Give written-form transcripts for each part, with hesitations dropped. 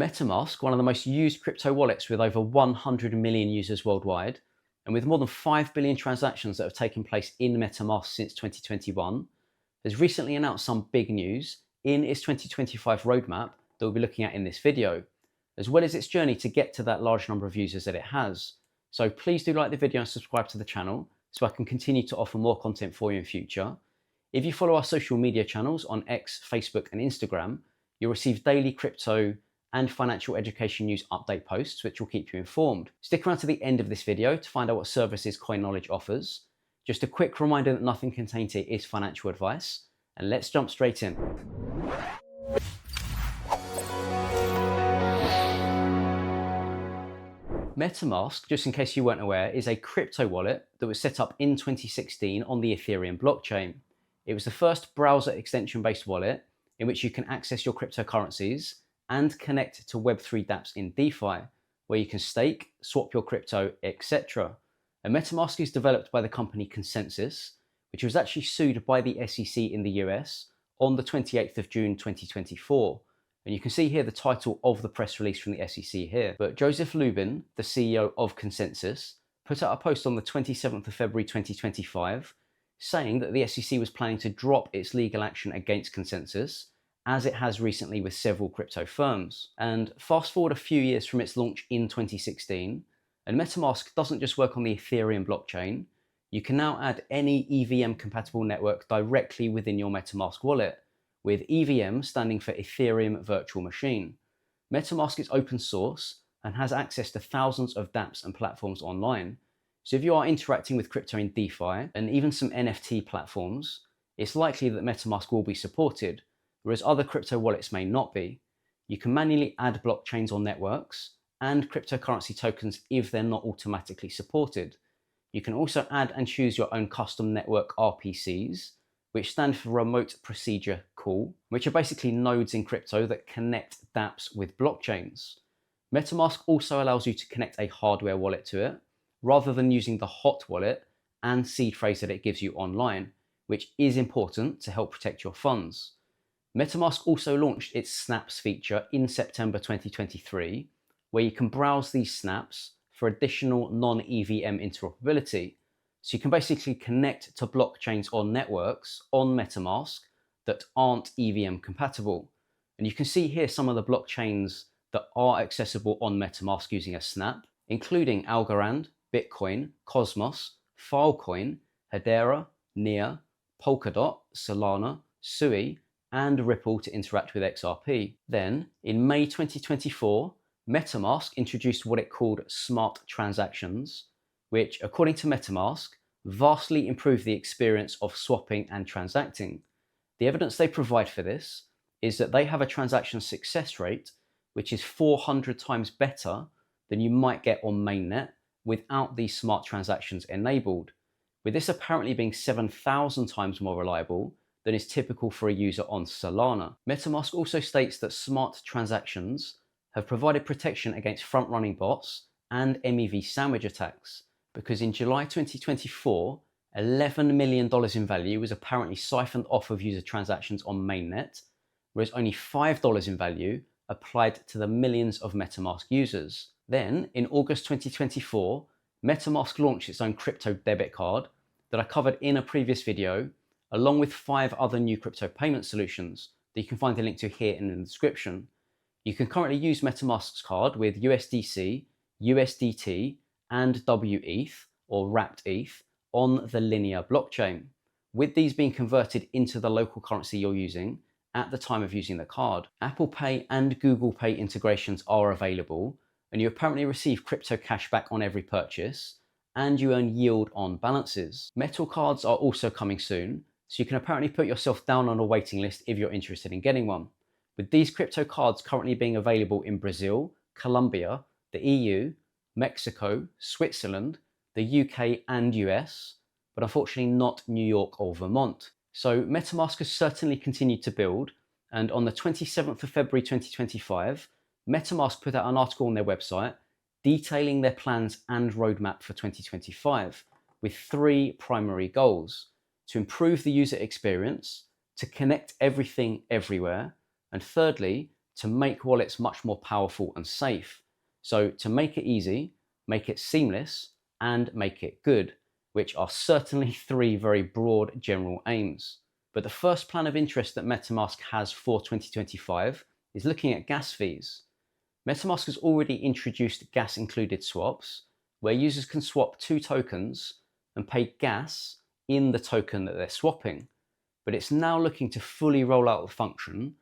MetaMask, one of the most used crypto wallets with over 100 million users worldwide, and with more than 5 billion transactions that have taken place in MetaMask since 2021, has recently announced some big news in its 2025 roadmap that we'll be looking at in this video, as well as its journey to get to that large number of users that it has. So please do like the video and subscribe to the channel so I can continue to offer more content for you in future. If you follow our social media channels on X, Facebook and Instagram, you'll receive daily crypto and financial education news update posts, which will keep you informed. Stick around to the end of this video to find out what services Coin Knowledge offers. Just a quick reminder that nothing contained here is financial advice, and let's jump straight in. MetaMask, just in case you weren't aware, is a crypto wallet that was set up in 2016 on the Ethereum blockchain. It was the first browser extension-based wallet in which you can access your cryptocurrencies and connect to Web3 dApps in DeFi, where you can stake, swap your crypto, etc. And MetaMask is developed by the company Consensys, which was actually sued by the SEC in the US on the 28th of June 2024. And you can see here the title of the press release from the SEC here. But Joseph Lubin, the CEO of Consensys, put out a post on the 27th of February 2025 saying that the SEC was planning to drop its legal action against Consensys, as it has recently with several crypto firms. And fast forward a few years from its launch in 2016, and MetaMask doesn't just work on the Ethereum blockchain. You can now add any EVM compatible network directly within your MetaMask wallet, with EVM standing for Ethereum Virtual Machine. MetaMask is open source and has access to thousands of dApps and platforms online. So if you are interacting with crypto in DeFi and even some NFT platforms, it's likely that MetaMask will be supported, whereas other crypto wallets may not be. You can manually add blockchains or networks and cryptocurrency tokens if they're not automatically supported. You can also add and choose your own custom network RPCs, which stand for Remote Procedure Call, which are basically nodes in crypto that connect dApps with blockchains. MetaMask also allows you to connect a hardware wallet to it, rather than using the hot wallet and seed phrase that it gives you online, which is important to help protect your funds. MetaMask also launched its Snaps feature in September 2023, where you can browse these snaps for additional non-EVM interoperability. So you can basically connect to blockchains or networks on MetaMask that aren't EVM compatible. And you can see here some of the blockchains that are accessible on MetaMask using a snap, including Algorand, Bitcoin, Cosmos, Filecoin, Hedera, Near, Polkadot, Solana, Sui, and Ripple to interact with XRP. Then, in May 2024, MetaMask introduced what it called Smart Transactions, which, according to MetaMask, vastly improve the experience of swapping and transacting. The evidence they provide for this is that they have a transaction success rate which is 400 times better than you might get on mainnet without these smart transactions enabled, with this apparently being 7,000 times more reliable than is typical for a user on Solana. MetaMask also states that smart transactions have provided protection against front-running bots and MEV sandwich attacks, because in July 2024, $11 million in value was apparently siphoned off of user transactions on mainnet, whereas only $5 in value applied to the millions of MetaMask users. Then, in August 2024, MetaMask launched its own crypto debit card that I covered in a previous video, along with 5 other new crypto payment solutions that you can find a link to here in the description. You can currently use MetaMask's card with USDC, USDT, and WETH, or wrapped ETH, on the Linear blockchain, with these being converted into the local currency you're using at the time of using the card. Apple Pay and Google Pay integrations are available, and you apparently receive crypto cash back on every purchase, and you earn yield on balances. Metal cards are also coming soon, so you can apparently put yourself down on a waiting list if you're interested in getting one, with these crypto cards currently being available in Brazil, Colombia, the EU, Mexico, Switzerland, the UK and US, but unfortunately not New York or Vermont. So MetaMask has certainly continued to build, and on the 27th of February 2025, MetaMask put out an article on their website detailing their plans and roadmap for 2025, with 3 primary goals: to improve the user experience, to connect everything everywhere, and thirdly, to make wallets much more powerful and safe. So to make it easy, make it seamless, and make it good, which are certainly three very broad general aims. But the first plan of interest that MetaMask has for 2025 is looking at gas fees. MetaMask has already introduced gas included swaps, where users can swap two tokens and pay gas in the token that they're swapping. But it's now looking to fully roll out the function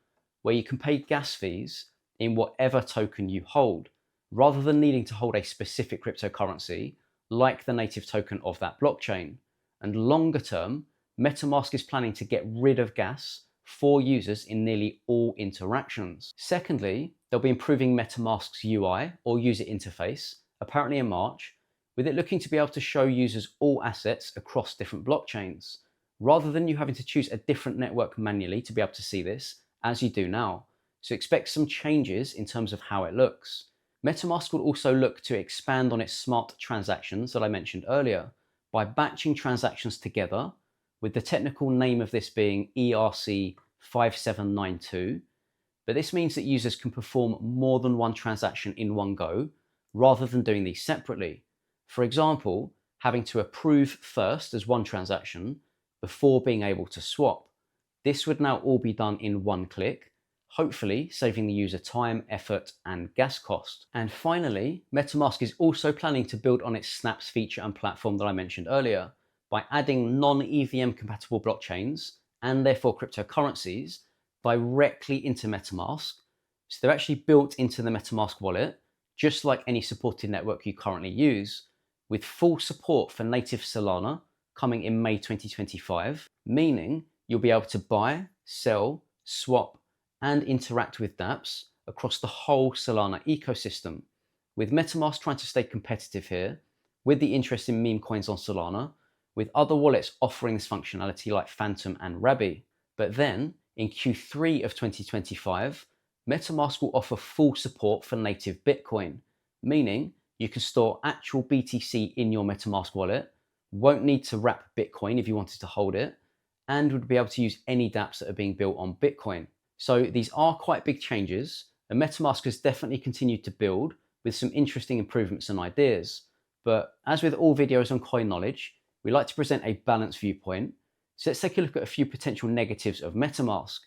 where you can pay gas fees in whatever token you hold, rather than needing to hold a specific cryptocurrency like the native token of that blockchain. And longer term, MetaMask is planning to get rid of gas for users in nearly all interactions. Secondly, they'll be improving MetaMask's UI, or user interface, apparently in March, with it looking to be able to show users all assets across different blockchains, rather than you having to choose a different network manually to be able to see this, as you do now. So expect some changes in terms of how it looks. MetaMask will also look to expand on its smart transactions that I mentioned earlier by batching transactions together, with the technical name of this being ERC5792. But this means that users can perform more than one transaction in one go, rather than doing these separately. For example, having to approve first as one transaction before being able to swap. This would now all be done in one click, hopefully saving the user time, effort, and gas cost. And finally, MetaMask is also planning to build on its Snaps feature and platform that I mentioned earlier by adding non-EVM compatible blockchains, and therefore cryptocurrencies, directly into MetaMask. So they're actually built into the MetaMask wallet, just like any supported network you currently use, with full support for native Solana coming in May 2025, meaning you'll be able to buy, sell, swap, and interact with dApps across the whole Solana ecosystem, with MetaMask trying to stay competitive here, with the interest in meme coins on Solana, with other wallets offering this functionality like Phantom and Rabby. But then, in Q3 of 2025, MetaMask will offer full support for native Bitcoin, meaning you can store actual BTC in your MetaMask wallet, won't need to wrap Bitcoin if you wanted to hold it, and would be able to use any dApps that are being built on Bitcoin. So these are quite big changes, and MetaMask has definitely continued to build with some interesting improvements and ideas. But as with all videos on coin knowledge, we like to present a balanced viewpoint. So let's take a look at a few potential negatives of MetaMask,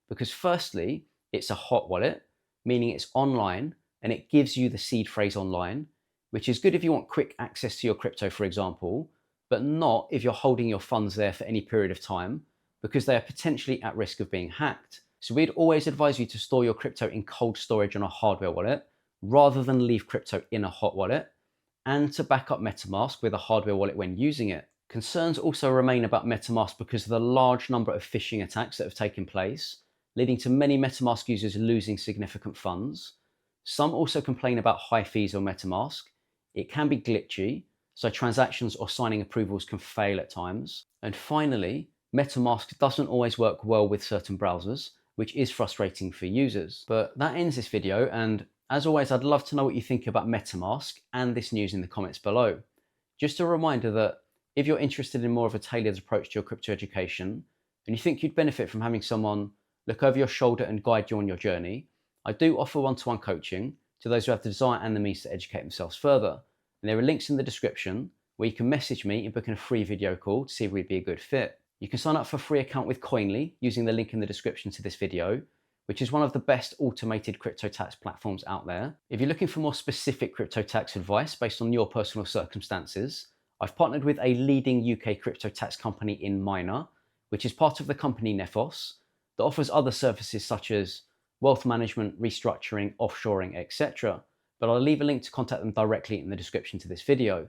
because firstly, it's a hot wallet, meaning it's online and it gives you the seed phrase online, which is good if you want quick access to your crypto, for example, but not if you're holding your funds there for any period of time, because they are potentially at risk of being hacked. So we'd always advise you to store your crypto in cold storage on a hardware wallet, rather than leave crypto in a hot wallet, and to back up MetaMask with a hardware wallet when using it. Concerns also remain about MetaMask because of the large number of phishing attacks that have taken place, leading to many MetaMask users losing significant funds. Some also complain about high fees on MetaMask. It can be glitchy, so transactions or signing approvals can fail at times. And finally, MetaMask doesn't always work well with certain browsers, which is frustrating for users. But that ends this video, and as always, I'd love to know what you think about MetaMask and this news in the comments below. Just a reminder that if you're interested in more of a tailored approach to your crypto education, and you think you'd benefit from having someone look over your shoulder and guide you on your journey, I do offer one-to-one coaching to those who have the desire and the means to educate themselves further. And there are links in the description where you can message me and book in a free video call to see if we'd be a good fit. You can sign up for a free account with Coinly using the link in the description to this video, which is one of the best automated crypto tax platforms out there. If you're looking for more specific crypto tax advice based on your personal circumstances, I've partnered with a leading UK crypto tax company in Miner, which is part of the company Nephos, that offers other services such as wealth management, restructuring, offshoring, etc. But I'll leave a link to contact them directly in the description to this video.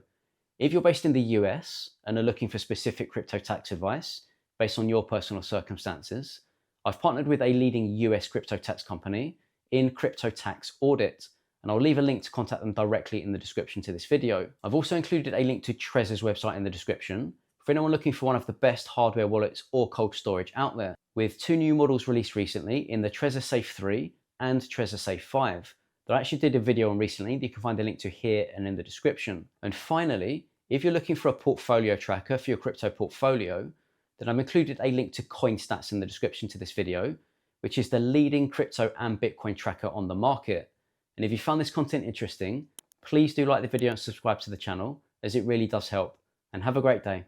If you're based in the US and are looking for specific crypto tax advice based on your personal circumstances, I've partnered with a leading US crypto tax company in Crypto Tax Audit, and I'll leave a link to contact them directly in the description to this video. I've also included a link to Trezor's website in the description for anyone looking for one of the best hardware wallets or cold storage out there, with two new models released recently in the Trezor Safe 3 and Trezor Safe 5 that I actually did a video on recently that you can find a link to here and in the description. And finally, if you're looking for a portfolio tracker for your crypto portfolio, then I've included a link to CoinStats in the description to this video, which is the leading crypto and Bitcoin tracker on the market. And if you found this content interesting, please do like the video and subscribe to the channel, as it really does help. And have a great day.